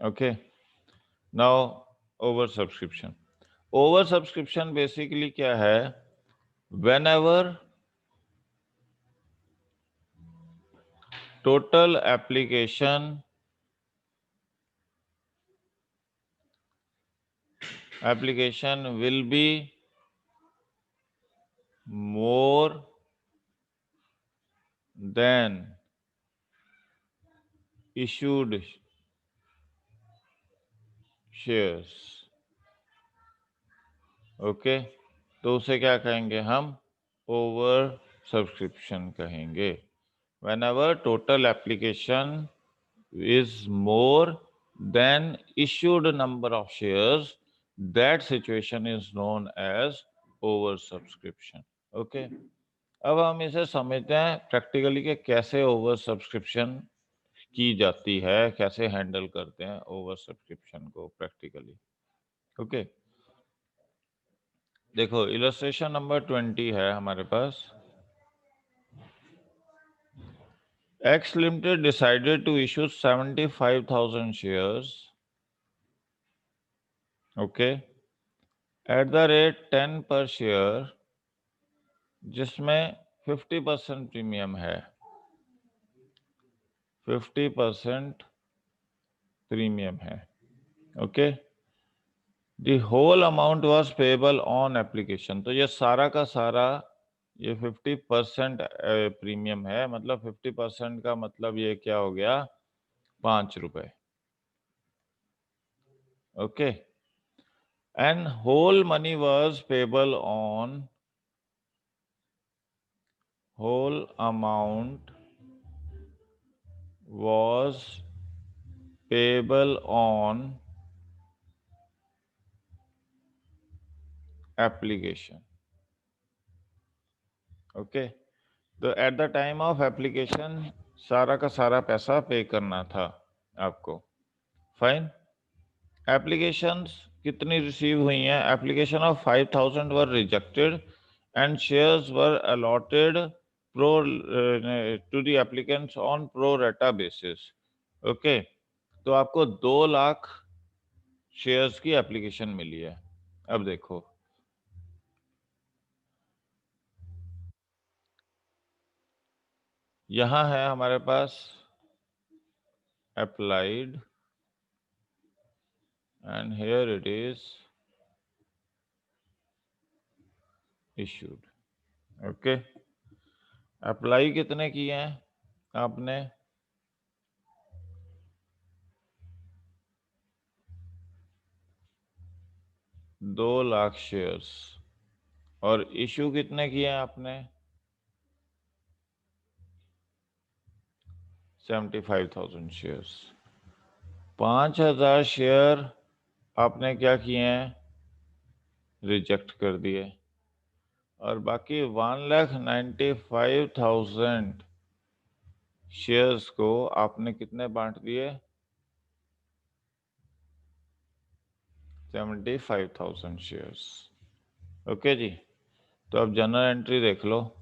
Okay, now over subscription. Over subscription basically क्या है? Whenever total application will be more than issued shares. Okay, तो उसे क्या कहेंगे हम? ओवर सब्सक्रिप्शन कहेंगे। Whenever total application is more than issued number of shares, that situation is known as oversubscription. Okay, अब हम इसे समझते हैं प्रैक्टिकली कि कैसे ओवर सब्सक्रिप्शन की जाती है, कैसे हैंडल करते हैं ओवर सब्सक्रिप्शन को प्रैक्टिकली। ओके, देखो इलस्ट्रेशन नंबर 20 है हमारे पास। X Limited decided to issue 75,000 shares, okay, at the rate 10 per share, जिसमें 50% प्रीमियम है, 50% प्रीमियम है। Okay, the whole amount was payable on application. तो ये सारा का सारा ये 50% प्रीमियम है, मतलब 50% का मतलब ये क्या हो गया? 5 रुपए। Okay, and whole money was payable on, whole amount was payable on application. Okay, तो at the time of application सारा का सारा पैसा पे करना था आपको। फाइन, एप्लीकेशंस कितनी रिसीव हुई हैं? Application of 5,000 were rejected and shares were allotted pro to the applicants on pro rata basis. Okay, तो आपको 2 लाख शेयर्स की एप्लीकेशन मिली है। अब देखो, यहां है हमारे पास applied and here it is issued. Okay, apply कितने किए हैं आपने? 2 लाख शेयर्स। और इशू कितने किए हैं आपने? 75,000 शेयर्स। 5,000 शेयर आपने क्या किए हैं? रिजेक्ट कर दिए। और बाकी 1,95,000 शेयर्स को आपने कितने बांट दिए? 75,000 शेयर्स। ओके जी, तो अब जनरल एंट्री देख लो,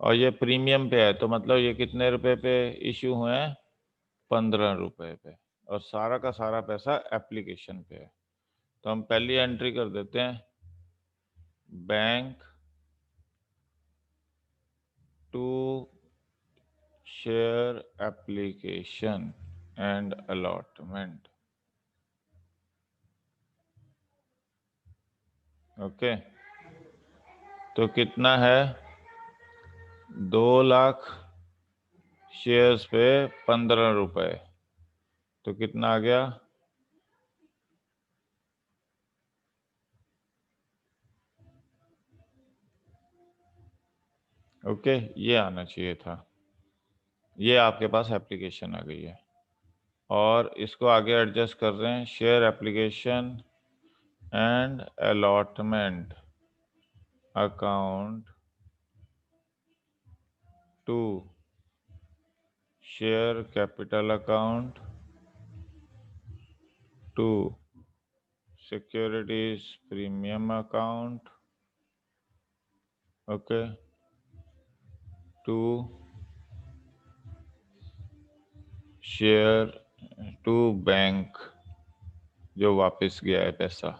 और ये प्रीमियम पे है, तो मतलब ये कितने रुपए पे इश्यू हुए हैं? 15 रुपए पे, और सारा का सारा पैसा एप्लीकेशन पे है। तो हम पहली एंट्री कर देते हैं, bank to share application and allotment. Okay, तो कितना है? 2 लाख शेयर्स पे 15 रुपए, तो कितना आ गया? ओके, ये आना चाहिए था। ये आपके पास एप्लीकेशन आ गई है, और इसको आगे एडजस्ट कर रहे हैं, share application and allotment account to share capital account to securities premium account, okay, to share to bank जो वापस गया है पैसा।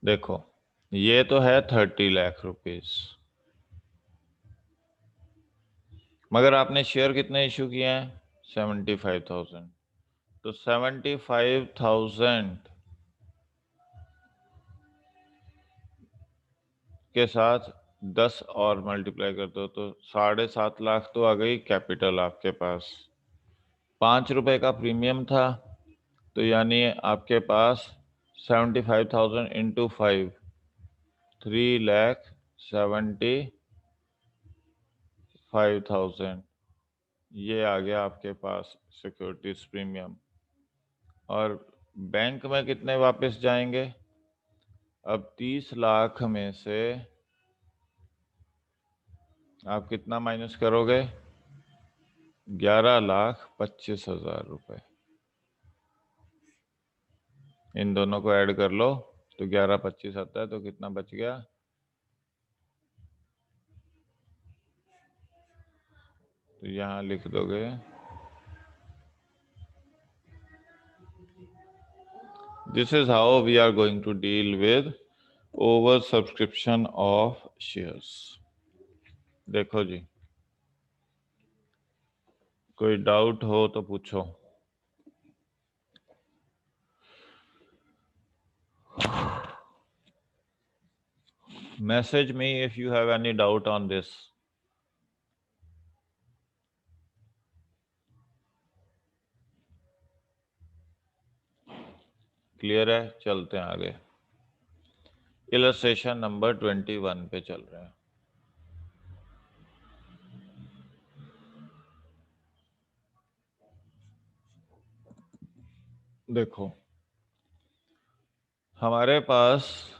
देखो ये तो है 30 लाख रुपीस, मगर आपने शेयर कितने इशू किए हैं? 75,000। तो 75,000 के साथ 10 और मल्टीप्लाई कर दो तो 7.5 लाख तो आ गई कैपिटल आपके पास। 5 रुपए का प्रीमियम था, तो यानी आपके पास 75,000 इंटू 5, 3,75,000 ये आ गया आपके पास सिक्योरिटीज प्रीमियम। और बैंक में कितने वापस जाएंगे? अब 30 लाख में से आप कितना माइनस करोगे? 11,25,000 रुपए। इन दोनों को ऐड कर लो तो 11,25 आता है, तो कितना बच गया? तो यहाँ लिख दोगे this is how we are going to deal with over subscription of shares. देखो जी, कोई डाउट हो तो पूछो। Message me if you have any doubt on this. Clear है? चलते हैं आगे। इलस्ट्रेशन नंबर 21 पे चल रहे हैं। देखो हमारे पास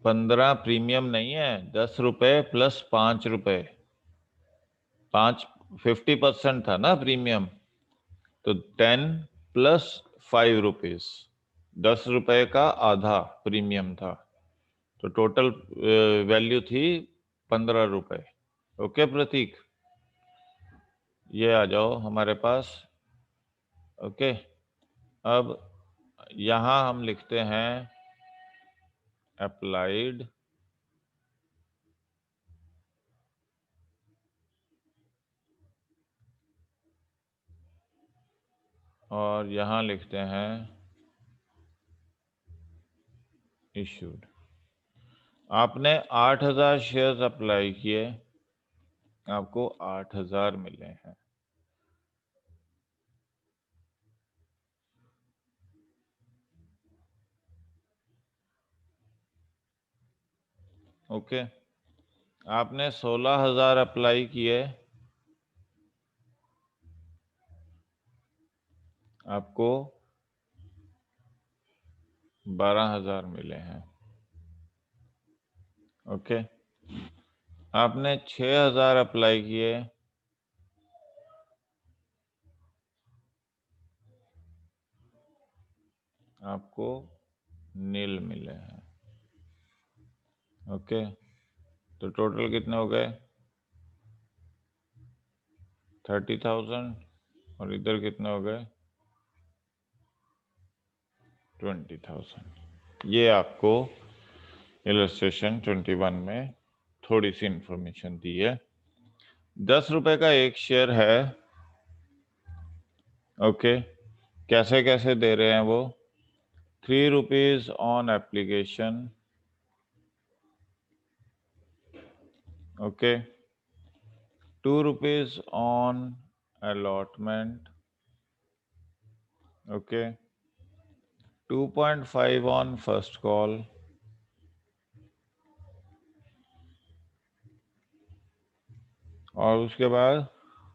पंद्रह प्रीमियम नहीं है, 10 रुपए प्लस 5 रुपए। 50% था ना प्रीमियम, तो 10 प्लस 5 रुपीज, 10 रुपए का आधा प्रीमियम था, तो टोटल वैल्यू थी 15 रुपए। ओके प्रतीक, ये आ जाओ हमारे पास। ओके, अब यहां हम लिखते हैं अप्लाइड और यहां लिखते हैं इशूड। आपने 8,000 शेयर्स अप्लाई किए, आपको 8,000 मिले हैं। ओके, आपने 16,000 अप्लाई किए, आपको 12,000 मिले हैं। ओके, आपने 6,000 अप्लाई किए, आपको नील मिले हैं। ओके, तो टोटल कितने हो गए? 30,000, और इधर कितने हो गए? 20,000। ये आपको इलस्ट्रेशन 21 में थोड़ी सी इंफॉर्मेशन दी है। 10 रुपए का एक शेयर है। ओके, कैसे कैसे दे रहे हैं वो? 3 rupees on application, okay, 2 rupees on allotment, okay, 2.5 on first call, और उसके बाद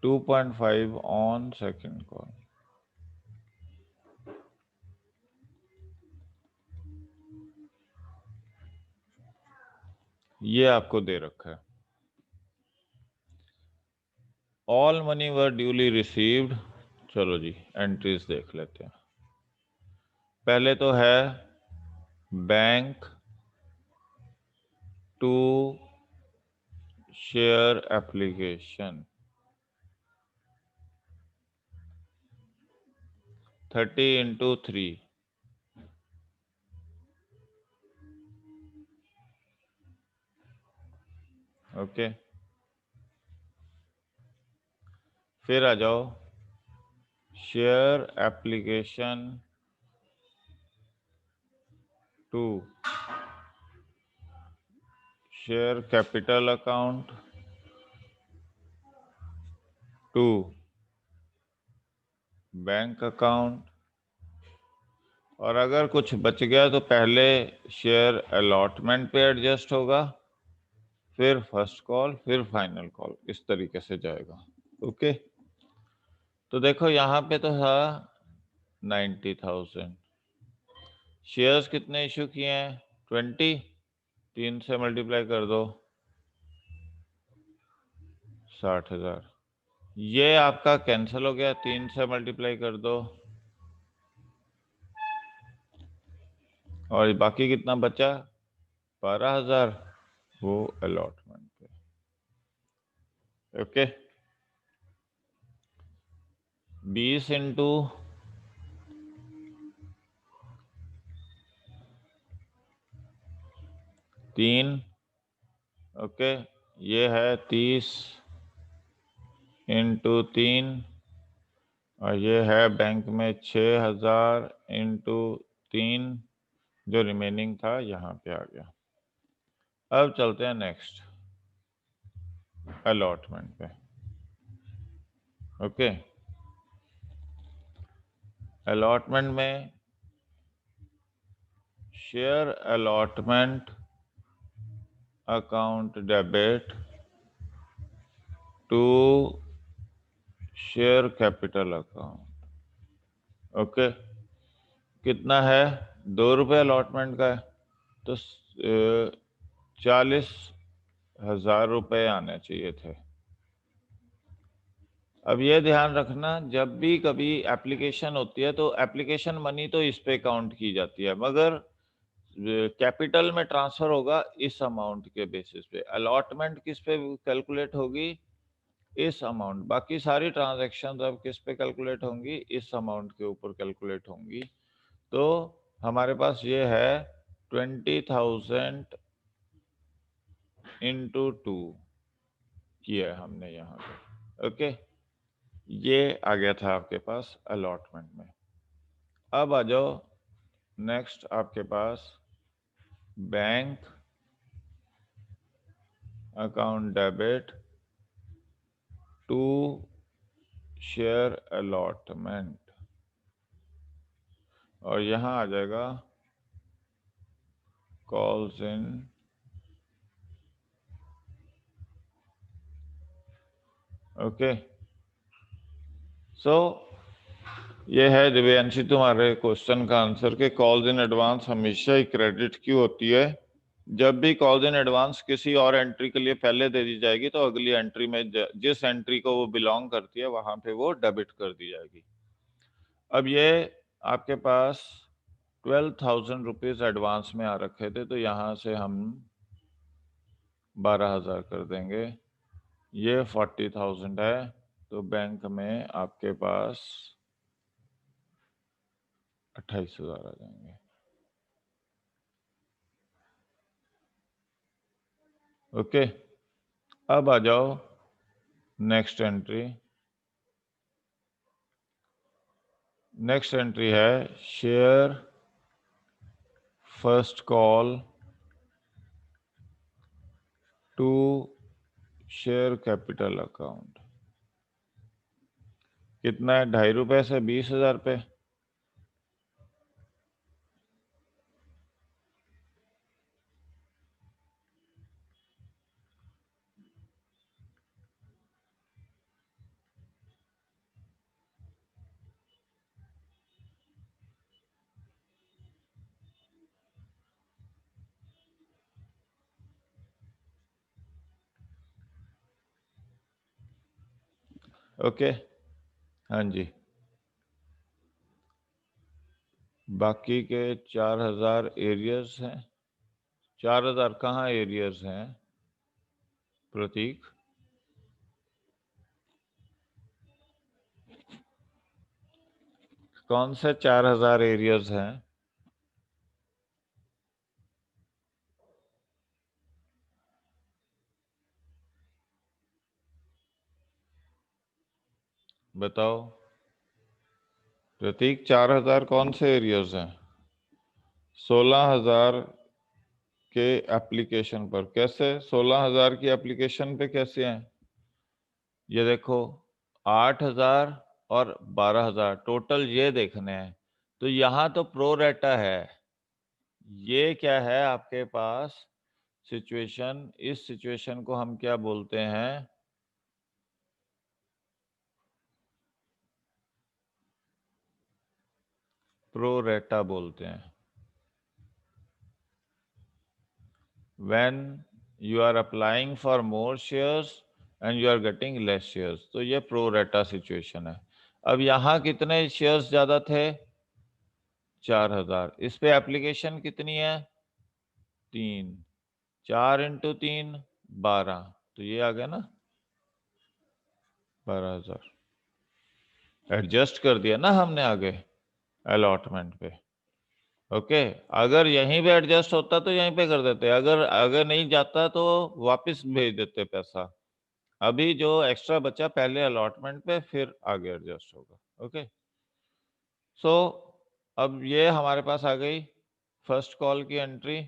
2.5 ऑन सेकंड कॉल। ये आपको दे रखा है। All money were duly received. चलो जी एंट्रीज देख लेते हैं। पहले तो है bank to share application 30 into 3। Okay, फिर आ जाओ share application to share capital account to bank account. और अगर कुछ बच गया तो पहले शेयर अलॉटमेंट पे एडजस्ट होगा, फिर फर्स्ट कॉल, फिर फाइनल कॉल, इस तरीके से जाएगा। ओके, तो देखो यहाँ पे तो था 90,000। शेयर्स कितने इशू किए हैं? 20। 3 से मल्टीप्लाई कर दो, 60,000। ये आपका कैंसिल हो गया, 3 से मल्टीप्लाई कर दो, और बाकी कितना बचा? 12,000, वो अलॉटमेंट पे। Okay, 20 into 3। ओके, ये है 30 इंटू 3, और ये है बैंक में 6,000 इंटू 3, जो रिमेनिंग था यहाँ पे आ गया। अब चलते हैं नेक्स्ट अलॉटमेंट पे। ओके, अलॉटमेंट में share allotment account debit to share capital account. Okay, कितना है? 2 रुपये अलॉटमेंट का है, तो 40,000 रुपये आने चाहिए थे। अब ये ध्यान रखना, जब भी कभी एप्लीकेशन होती है तो एप्लीकेशन मनी तो इस पे काउंट की जाती है, मगर कैपिटल में ट्रांसफर होगा इस अमाउंट के बेसिस पे। अलॉटमेंट किस पे कैलकुलेट होगी? इस अमाउंट। बाकी सारी ट्रांजैक्शन अब किस पे कैलकुलेट होंगी? इस अमाउंट के ऊपर कैलकुलेट होंगी। तो हमारे पास ये है 20,000 इंटू 2 किया है हमने यहाँ पे। ओके, ये आ गया था आपके पास अलॉटमेंट में। अब आ जाओ नेक्स्ट आपके पास bank account debit to share allotment, और यहाँ आ जाएगा कॉल्स इन। ओके, सो ये है दिव्यांशी तुम्हारे क्वेश्चन का आंसर कि कॉल्स इन एडवांस हमेशा ही क्रेडिट क्यों होती है। जब भी कॉल्स इन एडवांस किसी और एंट्री के लिए पहले दे दी जाएगी तो अगली एंट्री में जिस एंट्री को वो बिलोंग करती है वहां पे वो डेबिट कर दी जाएगी। अब ये आपके पास 12,000 रुपीज एडवांस में आ रखे थे, तो यहाँ से हम 12,000 कर देंगे। ये 40,000 है, तो बैंक में आपके पास 28,000 आ जाएंगे। ओके, अब आ जाओ नेक्स्ट एंट्री। नेक्स्ट एंट्री है share first call to share capital account. कितना है? 2.5 रुपए से 20,000 पे। ओके, हाँ जी। बाकी के 4000 एरियर्स हैं। 4000 कहाँ एरियर्स हैं प्रतीक? कौन से 4000 एरियर्स हैं? बताओ प्रतीक, 4000 कौन से एरियर्स हैं? 16000 के एप्लीकेशन पर। कैसे 16000 की एप्लीकेशन पे कैसे हैं? ये देखो 8000 और 12000 टोटल ये देखने हैं। तो यहाँ तो प्रो रेटा है। ये क्या है आपके पास सिचुएशन? इस सिचुएशन को हम क्या बोलते हैं? प्रो रेटा बोलते हैं। When you are applying for more shares and you are getting less shares, तो ये प्रो रेटा सिचुएशन है। अब यहाँ कितने शेयर्स ज्यादा थे? 4000। इस पे एप्लीकेशन कितनी है? 3। 4 इंटू 3 12। तो ये आ गया ना 12000। एडजस्ट कर दिया ना हमने आगे अलॉटमेंट पे। ओके, अगर यहीं पे एडजस्ट होता तो यहीं पे कर देते, अगर नहीं जाता तो वापस भेज देते पैसा। अभी जो एक्स्ट्रा बचा पहले अलॉटमेंट पे, फिर आगे एडजस्ट होगा। ओके, सो अब ये हमारे पास आ गई फर्स्ट कॉल की एंट्री।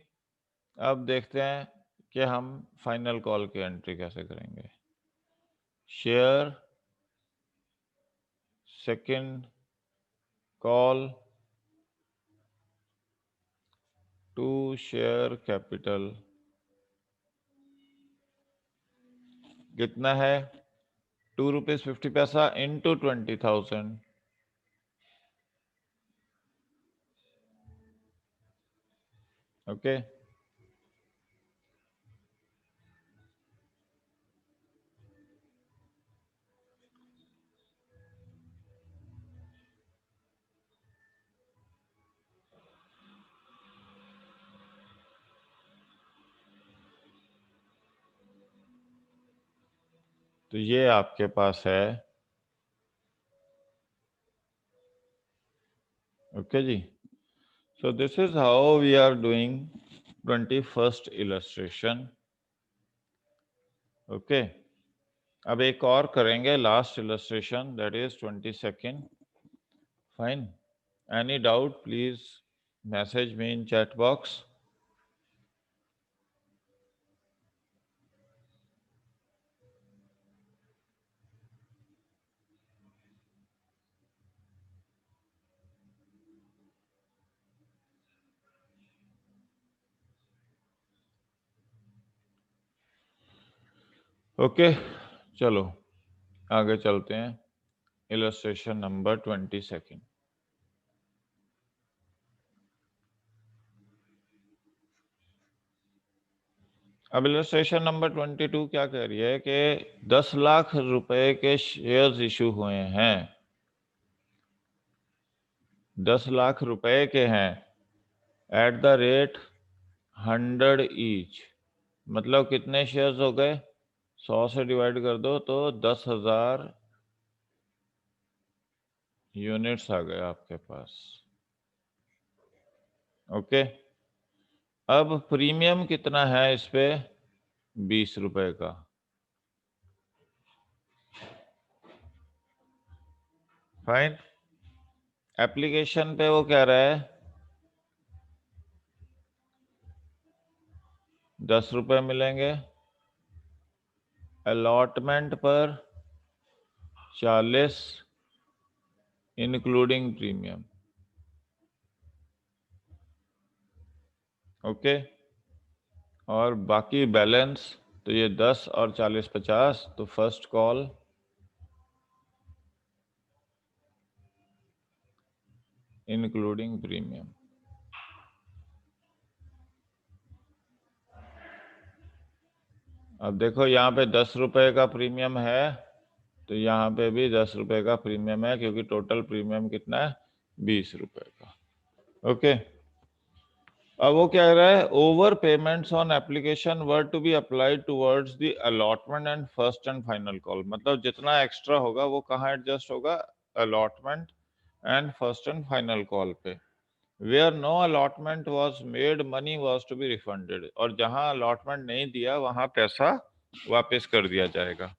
अब देखते हैं कि हम फाइनल कॉल की एंट्री कैसे करेंगे। Share second call to share capital कितना है? 2 रुपीज 50 पैसा इंटू 20,000। ओके, तो ये आपके पास है। ओके जी, so this is how we are doing 21st illustration. Okay, अब एक और करेंगे last illustration, that is 22nd. Fine. Any doubt, please message me in chat box. Okay, चलो आगे चलते हैं। Illustration number 22। अब इलस्ट्रेशन नंबर 22 क्या कह रही है कि 10 लाख रुपए के शेयर्स इशू हुए हैं। 10 लाख रुपए के हैं एट द रेट 100 ईच। मतलब कितने शेयर्स हो गए? 100 से डिवाइड कर दो तो 10,000 यूनिट्स आ गए आपके पास। ओके, अब प्रीमियम कितना है इस पे? 20 रुपए का। फाइन, एप्लीकेशन पे वो कह रहा है 10 रुपए मिलेंगे। अलॉटमेंट पर 40 इंक्लूडिंग प्रीमियम। ओके, और बाकी बैलेंस तो ये 10 और 40 50, तो फर्स्ट कॉल इंक्लूडिंग प्रीमियम। अब देखो यहाँ पे 10 रुपए का प्रीमियम है तो यहाँ पे भी 10 रुपए का प्रीमियम है, क्योंकि टोटल प्रीमियम कितना है, 20 रुपए का। ओके, अब वो क्या कह रहा है, over payments on application were to be applied towards the allotment and first and final call. मतलब जितना एक्स्ट्रा होगा वो कहाँ एडजस्ट होगा, allotment and first and final call पे। Where no allotment was made money was to be refunded, और जहां allotment नहीं दिया वहां पैसा वापस कर दिया जाएगा।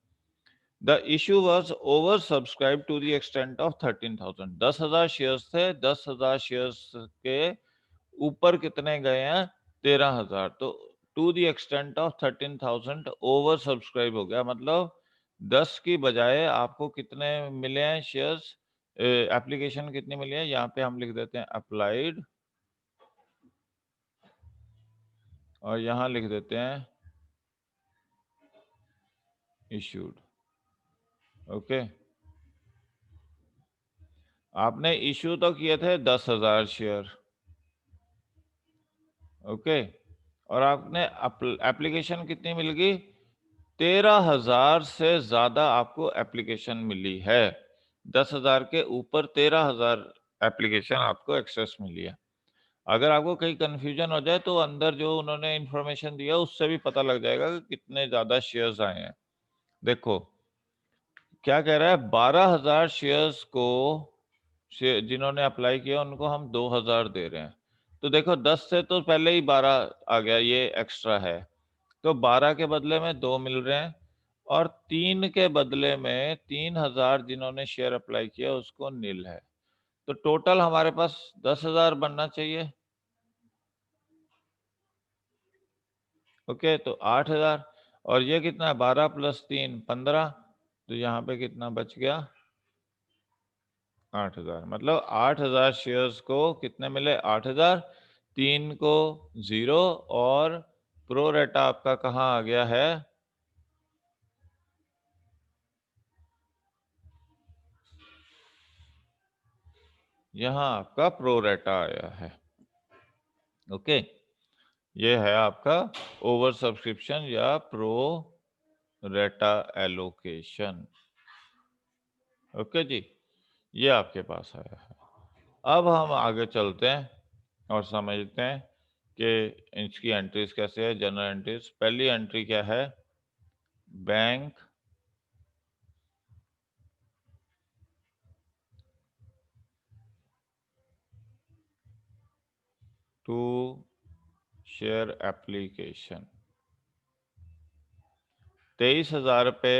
The issue was over subscribe to the extent of 13,000। 10,000 shares थे, 10,000 शेयर्स के ऊपर कितने गए हैं, 13,000। तो to the extent of 13,000 over subscribe हो गया। मतलब 10 की बजाय आपको कितने मिले हैं शेयर्स, एप्लीकेशन कितनी मिली है, यहाँ पे हम लिख देते हैं अप्लाइड, और यहाँ लिख देते हैं इश्यूड। ओके, आपने इश्यू तो किए थे 10,000 शेयर। ओके, और आपने एप्लीकेशन कितनी मिल गई, 13,000 से ज्यादा आपको एप्लीकेशन मिली है। 10,000 के ऊपर 13,000 एप्लीकेशन आपको एक्सेस मिली है। अगर आपको कहीं कंफ्यूजन हो जाए तो अंदर जो उन्होंने इंफॉर्मेशन दिया उससे भी पता लग जाएगा कि कितने ज्यादा शेयर्स आए हैं। देखो क्या कह रहा है, 12,000 शेयर्स को जिन्होंने अप्लाई किया उनको हम 2,000 दे रहे हैं। तो देखो 10 से तो पहले ही 12 आ गया, ये एक्स्ट्रा है, तो 12 के बदले में 2 मिल रहे हैं, और 3 के बदले में 3,000 जिन्होंने शेयर अप्लाई किया उसको नील है। तो टोटल हमारे पास 10,000 बनना चाहिए। ओके, तो 8,000, और ये कितना है, 12 प्लस 3 15। तो यहाँ पे कितना बच गया, 8,000। मतलब 8,000 शेयर्स को कितने मिले, 8,000, 3 को 0, और प्रो रेटा आपका कहाँ आ गया है, यहाँ आपका प्रो रेटा आया है। ओके, ये है आपका ओवर सब्सक्रिप्शन या प्रो रेटा एलोकेशन। ओके जी, ये आपके पास आया है। अब हम आगे चलते हैं और समझते हैं कि इसकी एंट्रीज कैसे है, जनरल एंट्रीज। पहली एंट्री क्या है, बैंक टू शेयर एप्लीकेशन, 23,000 पे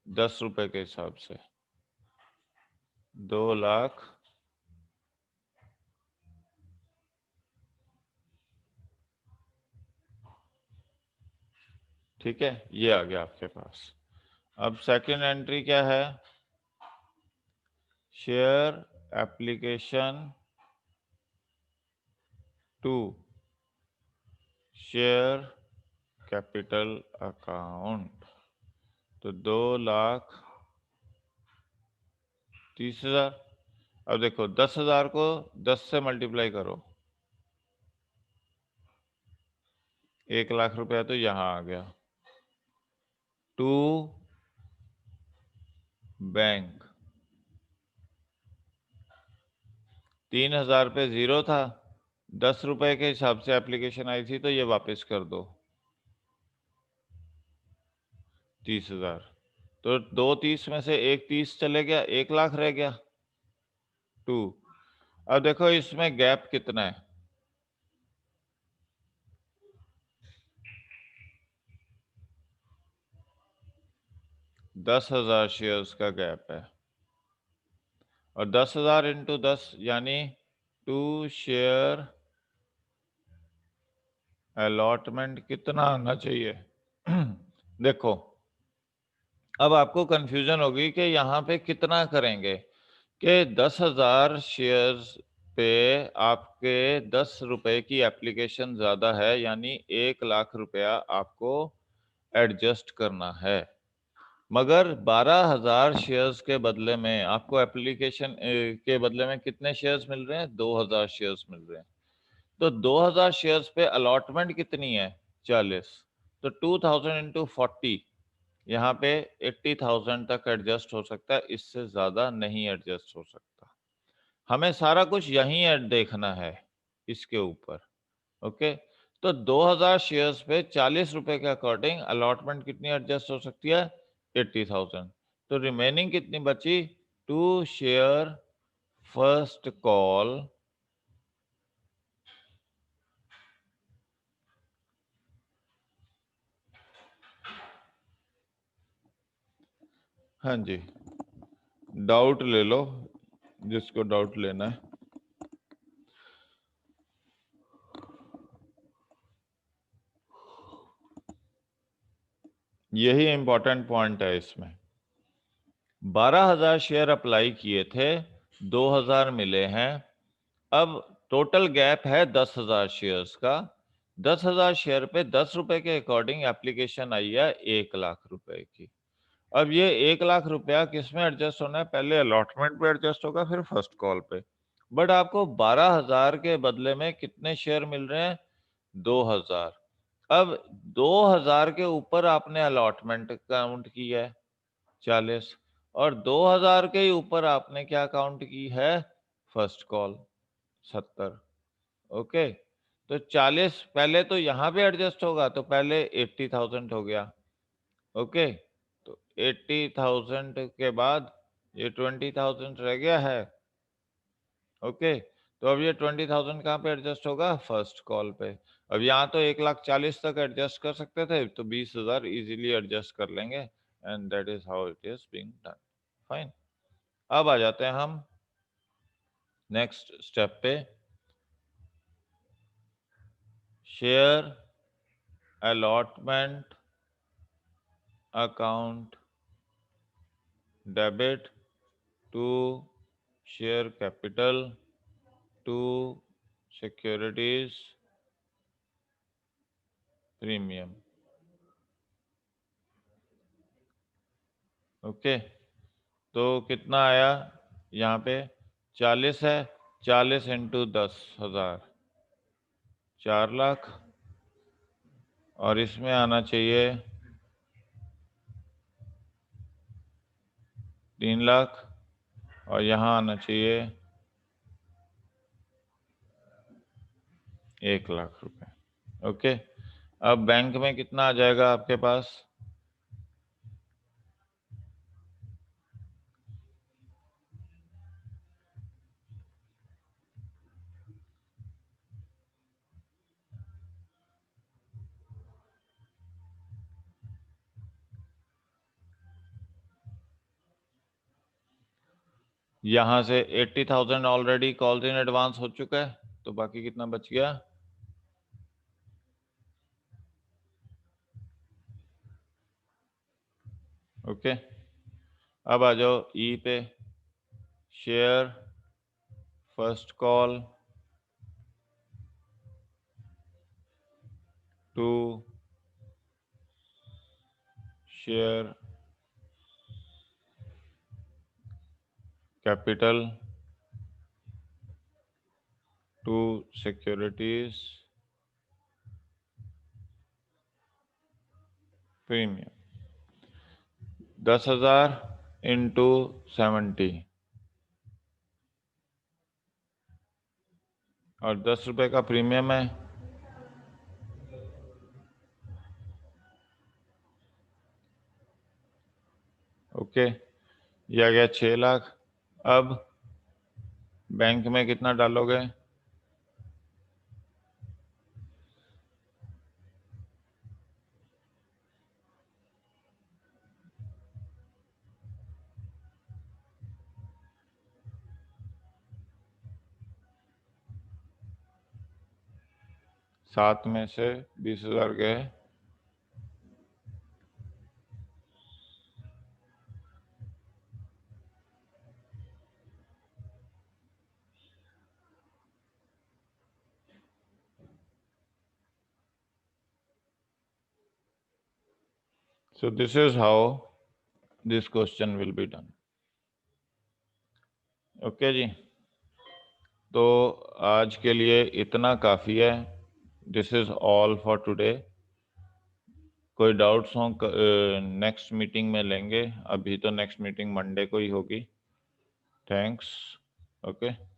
10 रुपए के हिसाब से 2 लाख, ठीक है, ये आ गया आपके पास। अब सेकंड एंट्री क्या है, share application to share capital account, तो 2,30,000। अब देखो 10,000 को 10 से मल्टीप्लाई करो, 1,00,000 रुपया तो यहाँ आ गया। टू बैंक, 3,000 पे 0 था, 10 रुपए के हिसाब से एप्लीकेशन आई थी, तो ये वापस कर दो 30,000। तो 2 30 में से 1 30 चले गया, 1,00,000 रह गया। 2, अब देखो इसमें गैप कितना है, 10,000 शेयर्स का गैप है, और 10,000 इंटू 10 यानी 2 शेयर अलॉटमेंट कितना आना चाहिए। देखो अब आपको कंफ्यूजन होगी कि यहाँ पे कितना करेंगे, कि 10,000 शेयर्स पे आपके 10 रुपए की एप्लीकेशन ज्यादा है, यानी 1,00,000 रुपया आपको एडजस्ट करना है। मगर 12,000 शेयर्स के बदले में आपको एप्लीकेशन के बदले में कितने शेयर्स मिल रहे हैं, 2,000 शेयर्स मिल रहे हैं। तो 2,000 शेयर्स पे अलॉटमेंट कितनी है, 40। तो 2,000 इंटू 40 यहाँ पे 80,000 तक एडजस्ट हो सकता है, इससे ज्यादा नहीं एडजस्ट हो सकता। हमें सारा कुछ यहीं देखना है इसके ऊपर। ओके, तो 2000 शेयर्स पे 40 रुपए के अकॉर्डिंग अलॉटमेंट कितनी एडजस्ट हो सकती है? 80,000। तो रिमेनिंग कितनी बची? टू शेयर फर्स्ट कॉल हाँ जी, डाउट ले लो जिसको डाउट लेना है। यही इंपॉर्टेंट पॉइंट है इसमें। 12,000 शेयर अप्लाई किए थे, 2,000 मिले हैं। अब टोटल गैप है 10,000 शेयर्स का। 10,000 शेयर पे 10 रुपए के अकॉर्डिंग एप्लीकेशन आई है 1 लाख रुपए की। अब ये 1 लाख रुपया किस में एडजस्ट होना है? पहले अलॉटमेंट पे एडजस्ट होगा, फिर फर्स्ट कॉल पे। बट आपको 12,000 के बदले में कितने शेयर मिल रहे हैं? 2,000। अब 2,000 के ऊपर आपने अलॉटमेंट काउंट की है 40, और 2,000 के ही ऊपर आपने क्या काउंट की है? First call 70। ओके, तो 40 पहले तो यहाँ पे एडजस्ट होगा, तो पहले 80,000 हो गया। ओके, तो 80,000 के बाद ये 20,000 रह गया है। ओके, तो अब ये 20,000 कहाँ पे एडजस्ट होगा? फर्स्ट कॉल पे। अब यहाँ तो 1,40,000 तक एडजस्ट कर सकते थे, तो 20,000 इजीली एडजस्ट कर लेंगे, and that is how it is being done. Fine. अब आ जाते हैं हम नेक्स्ट स्टेप पे। Share allotment account debit to share capital to securities premium. Okay, तो कितना आया यहाँ पे? 40 है, 40 इंटू 10,000 4 लाख, और इसमें आना चाहिए 3 लाख, और यहाँ आना चाहिए 1 लाख रुपए। ओके, अब बैंक में कितना आ जाएगा आपके पास? यहाँ से 80,000 ऑलरेडी कॉल्स इन एडवांस हो चुका है, तो बाकी कितना बच गया? ओके, अब आ जाओ ई पे। Share first call to share capital to securities premium. 10,000 into 70, और 10 रुपए का प्रीमियम है। ओके, ये आ गया 6 लाख। अब बैंक में कितना डालोगे? सात में से 20,000 गए, so this is how this question will be done. Okay जी, तो आज के लिए इतना काफ़ी है। This is all for today. कोई डाउट्स हो नेक्स्ट मीटिंग में लेंगे, अभी तो नेक्स्ट मीटिंग मंडे को ही होगी। थैंक्स। ओके।